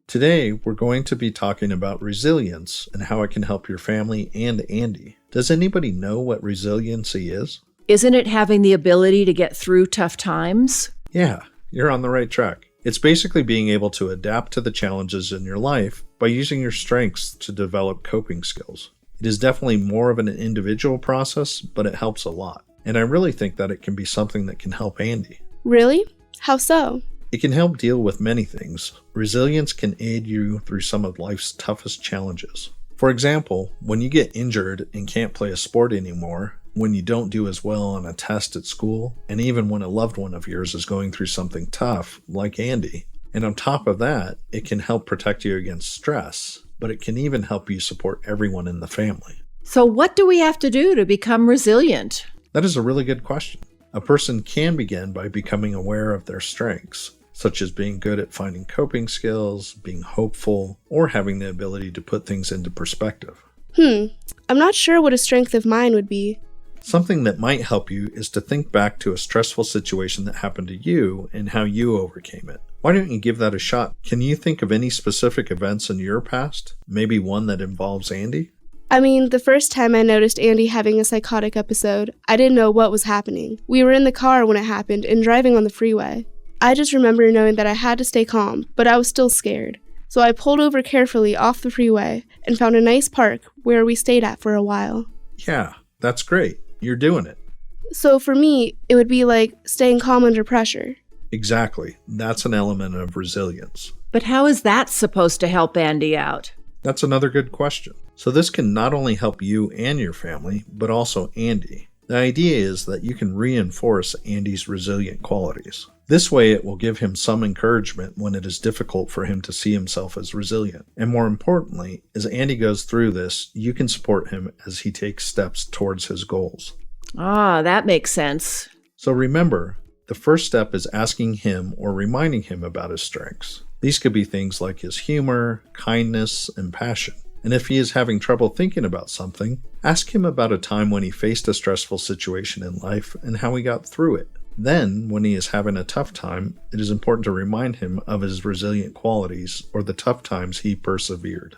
Today, we're going to be talking about resilience and how it can help your family and Andy. Does anybody know what resiliency is? Isn't it having the ability to get through tough times? Yeah, you're on the right track. It's basically being able to adapt to the challenges in your life by using your strengths to develop coping skills. It is definitely more of an individual process, but it helps a lot. And I really think that it can be something that can help Andy. Really? How so? It can help deal with many things. Resilience can aid you through some of life's toughest challenges. For example, when you get injured and can't play a sport anymore, when you don't do as well on a test at school, and even when a loved one of yours is going through something tough, like Andy. And on top of that, it can help protect you against stress, but it can even help you support everyone in the family. So what do we have to do to become resilient? That is a really good question. A person can begin by becoming aware of their strengths, such as being good at finding coping skills, being hopeful, or having the ability to put things into perspective. I'm not sure what a strength of mine would be. Something that might help you is to think back to a stressful situation that happened to you and how you overcame it. Why don't you give that a shot? Can you think of any specific events in your past? Maybe one that involves Andy? The first time I noticed Andy having a psychotic episode, I didn't know what was happening. We were in the car when it happened and driving on the freeway. I just remember knowing that I had to stay calm, but I was still scared. So I pulled over carefully off the freeway and found a nice park where we stayed at for a while. Yeah, that's great. You're doing it. So for me, it would be like staying calm under pressure. Exactly. That's an element of resilience. But how is that supposed to help Andy out? That's another good question. So this can not only help you and your family, but also Andy. The idea is that you can reinforce Andy's resilient qualities. This way it will give him some encouragement when it is difficult for him to see himself as resilient. And more importantly, as Andy goes through this, you can support him as he takes steps towards his goals. Ah, that makes sense. So remember, the first step is asking him or reminding him about his strengths. These could be things like his humor, kindness, and passion. And if he is having trouble thinking about something, ask him about a time when he faced a stressful situation in life and how he got through it. Then, when he is having a tough time, it is important to remind him of his resilient qualities or the tough times he persevered.